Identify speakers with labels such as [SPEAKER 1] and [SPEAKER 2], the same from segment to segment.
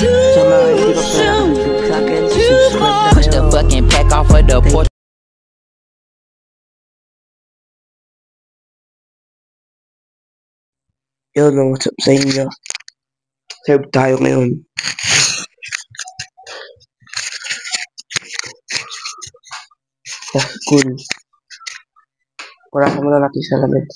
[SPEAKER 1] Sa mga hindi pa pala nakasubscribe sa akin, subscribe na
[SPEAKER 2] Push the
[SPEAKER 1] kayo.
[SPEAKER 2] fucking pack off of the porch.
[SPEAKER 1] Yun, what's up sa inyo? Serve tayo ngayon. Sa school. Wala ka muna natin sa lamin.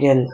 [SPEAKER 1] Gel.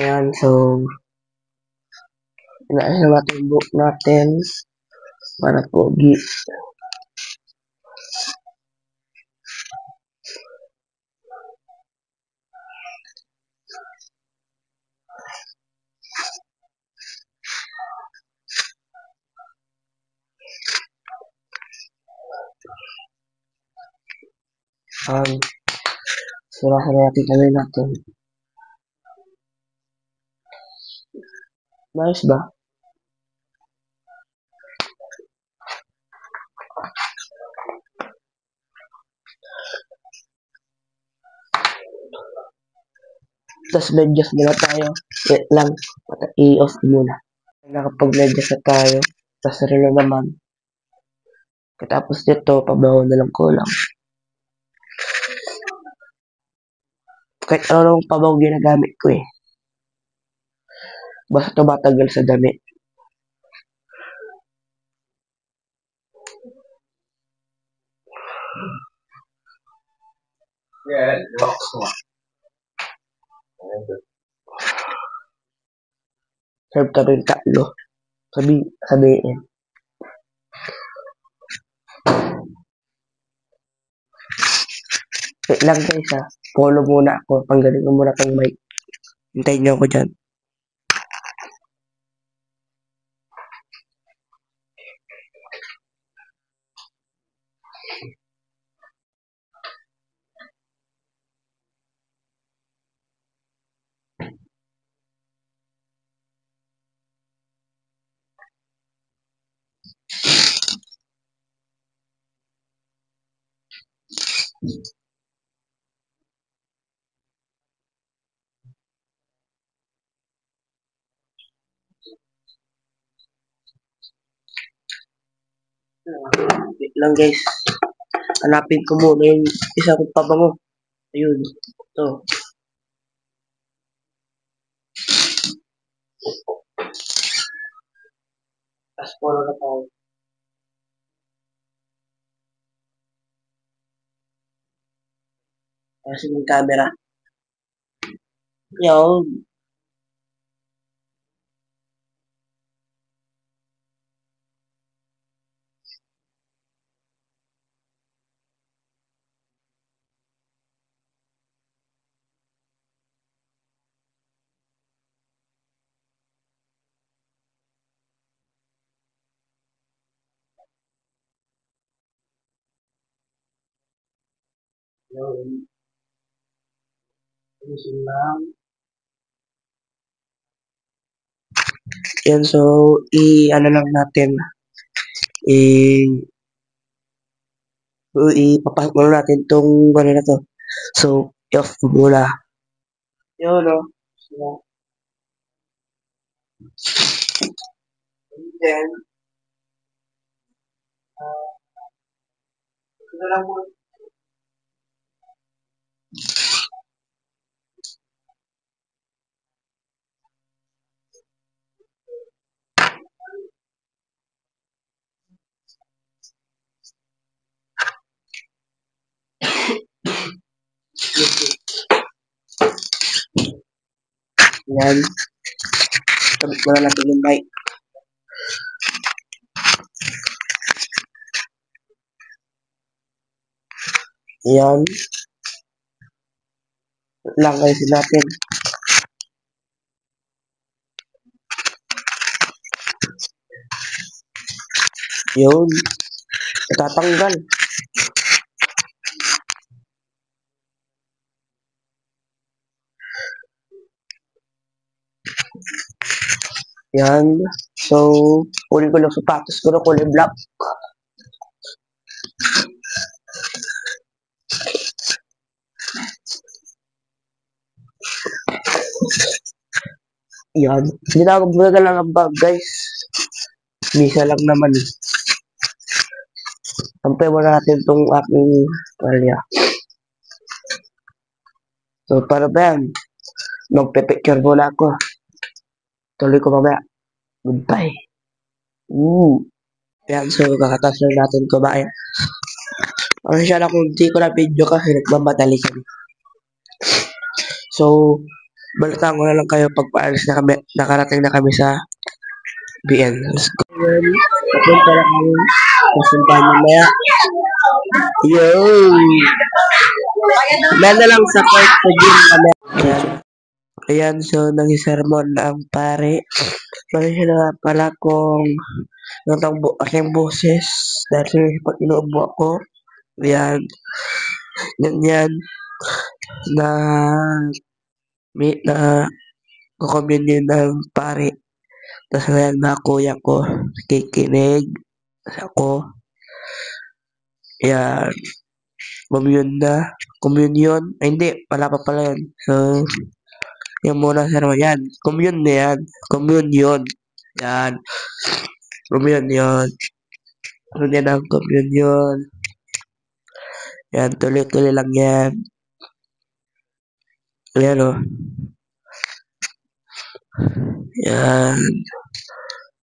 [SPEAKER 1] Ayan, so inaayos na natin yung book natin para pogi. Surahan natin kami natin. Nice ba? Tapos medyas muna tayo. Wait lang. I-off muna. Nakapag-medyas na tayo. Tapos relo naman. Katapos nito, pabaho na lang ko lang. Kahit ano nung pabaho ginagamit ko eh. Basta tumatagal sa damit.
[SPEAKER 3] Yeah,
[SPEAKER 1] Serve kami yung tatlo. Sabihin. Wait lang guys ha. Follow muna ako. Panggaling ko muna tong mic. Hintayin niyo ako dyan. Wait lang guys. Hanapin ko muna yung isa kong pabango. Ayun. Ito. Tapos follow na tayo. Kasi yung camera. Yun. Yun. Ayusin lang. Yan, so, ano lang natin, i- ipapasok muna natin tong ano na to. So, off muna. Yun, no? So, and then, ito lang muna. Yan, sabit muna natin yung mic. Yan, lang ayusin natin. Yun, natatanggal. Yan, so, kunin ko lang sapatos ko na kulay black. Yan, ginagawa mo na lang ang bag, guys. Misa lang naman eh. Sampay mo natin itong aking palya. So, para ba yan? Magpe-picture muna ako. Tuloy ko mamaya. Goodbye. Yan, so kakatas lang natin kumain. Siya na kung di ko na video kasi nagmamadali kami. So, balitaan ko na lang kayo pag paalis na kami, nakarating na kami sa BN. Let's go. Yan, papunta na kami. Pasuntahan mamaya. Yo! Lala lang sa court sa gym kami. Ayan. Ayan, so nag-sermon na ang pare. Pasensya na nga pala kung natangbo aking boses dahil pag inuubo ako. Ayan, ganyan na may na kukommunion ng pare. Tapos ngayon mga kuya ko nakikinig. Tapos ako, ayan, communion. Ay, hindi, wala pa pala yan. So, yung muna sa naman yan. Commune na yan. Communion. Yan. Communion. Yan ang communion. Yan, tuloy-tuloy lang yan. Ayan o. Yan.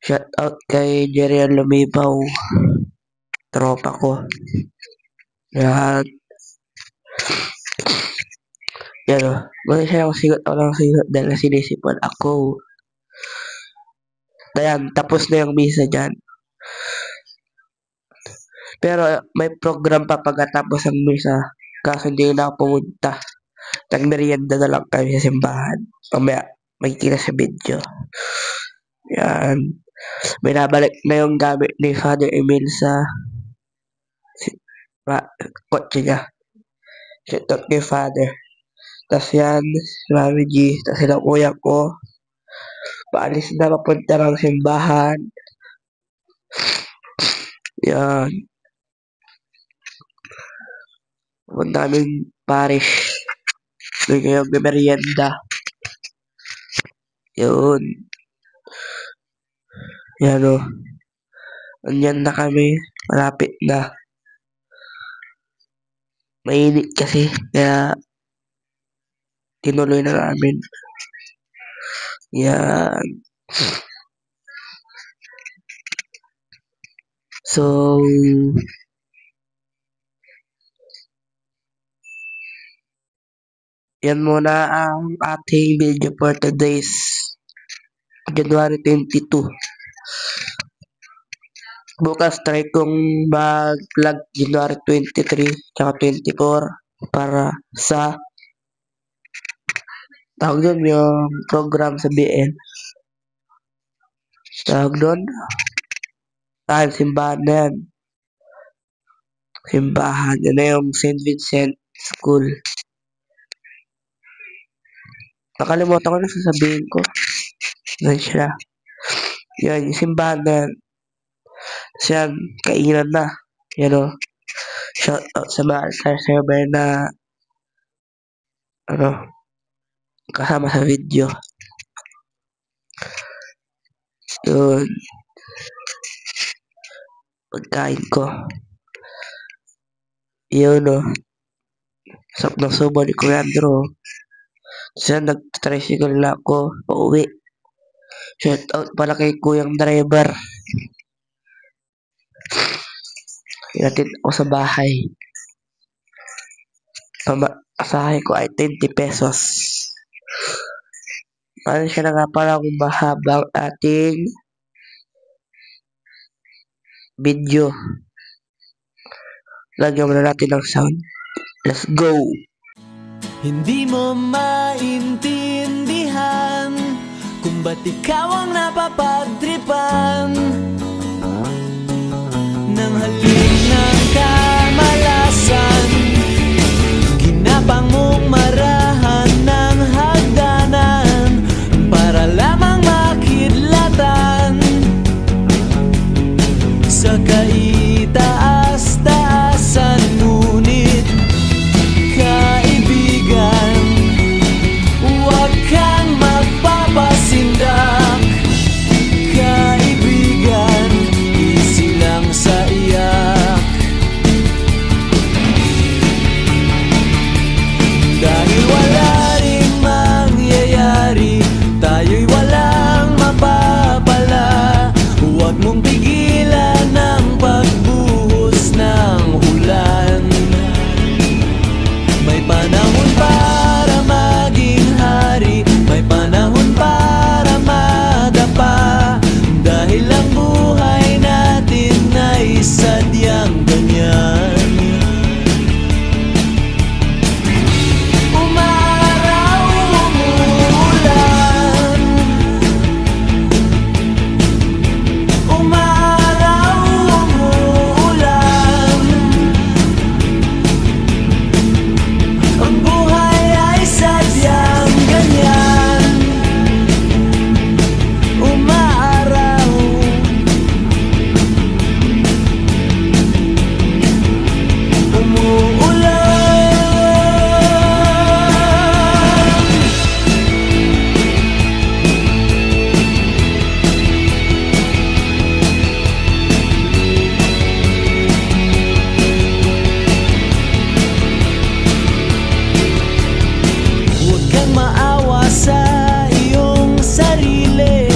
[SPEAKER 1] Shout out kay Jerian Lumibaw. Tropa ko. Yan. Yan o. Masaya ako sigot ako ng sigot dahil sinisipon ako. Ayan, tapos na yung misa dyan. Pero may program pa pagkatapos ng misa. Kaso hindi na ako pumunta. Nagmerienda na lang kami sa simbahan. Mamaya, makikita sa video. Yan. Binabalik na yung gamit ni Father Emil sa kotse niya. Shout out kay Father. Tapos yan, si Mami G. Tapos silang kuya ko. Paalis na papunta ng simbahan. Yan. Pupunta kaming parish. Doon kayo merienda. Yun. Yan o. Andyan na kami. Malapit na. Mainit kasi. Kaya tinuloy na namin. Yan. So, yan muna ang ating video for today's January 22. Bukas try kong mag-vlog January 23 tsaka 24 para sa tawag doon yung program sa BN. Tawag doon? Simbahan na yan. Simbahan. Yan na yung St. Vincent School. Nakalimutan ko na sasabihin ko. Ganun siya. Yan, yung simbahan na yan. Tapos yan, kainan na. Yan o. Shout out sa mga altar server na ano, kasama sa video. Yun. Pagkain ko. Yun o. Sarap ng subo ni Kuya Andrew. Tapos yan, nag-tricycle na ako pauwi. Shout out pala kay Kuyang Driver. Hinatid ako sa bahay. Pamasahe ko ay 20 pesos. Ano siya na nga pala kung mahabang ating video. Lagyan muna natin ng sound. Let's go!
[SPEAKER 2] Hindi mo maintindihan kung ba't ikaw ang napapagtripan ng halik ng kamalasan. Ginapang mong marahan ng hagdanan para lamang makidlatan sa kaitaas-taasan. Ngunit kaibigan, huwag kang magpapasindak. Kaibigan, easy lang sa iyak. Dahil wala ring mangyayari, tayo'y walang mapapala. Huwag mong pigilan ang pagbuhos ng ulan. May panahon para maging hari, may panahon para madapa. Dahil ang buhay natin ay sadyang ganyan. Umaraw, umuulan. Umaraw, umuulan. Ang buhay ay sadyang ganyan. Umaaraw, umuulan. Huwag kang maawa sa iyong sarili.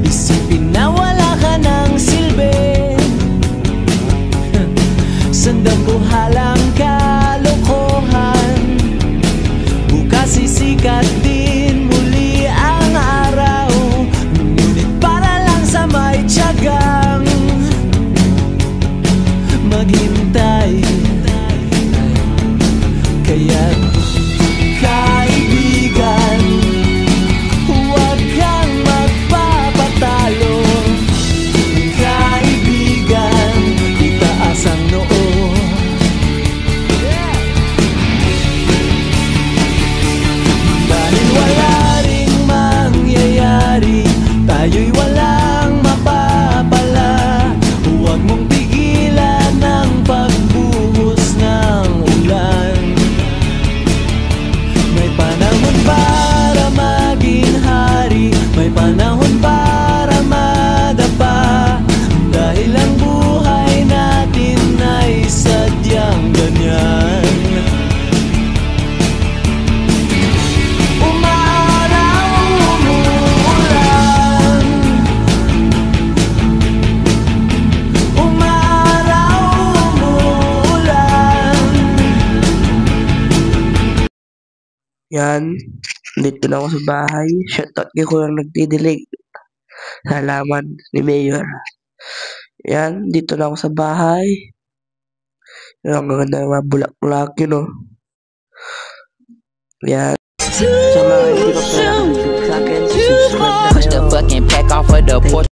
[SPEAKER 2] Isipin na wala ka ng silbi. Sandabuhalang kalokohan. Bukas sisikat din muli ang araw. Ngunit para lang sa may tiyagang maghintay. Kaya't kaibigan, huwag kang magpapatalo. Kaibigan, itaas ang noo. Dahil wala ring mangyayari, tayo'y walang mapapala. Huwag mong pigilan ang pagbuhos ng ulan. May panahon para maging hari, may panahon para madapa. Dahil ang buhay natin ay sadyang ganyan. Umaraw, umuulan. Umaraw, umuulan.
[SPEAKER 1] Yan. Dito na ako sa bahay. Shoutout kay Kuya nagdidilig. Halaman ni Mayor. Yan. Dito na ako sa bahay. Yan. Ang ganda ng mga bulaklak yun o. Yan. Sa mga hindi pa pala nakasubscribe sa akin, subscribe na
[SPEAKER 3] Push the
[SPEAKER 1] kayo.
[SPEAKER 3] fucking pack off of the porch.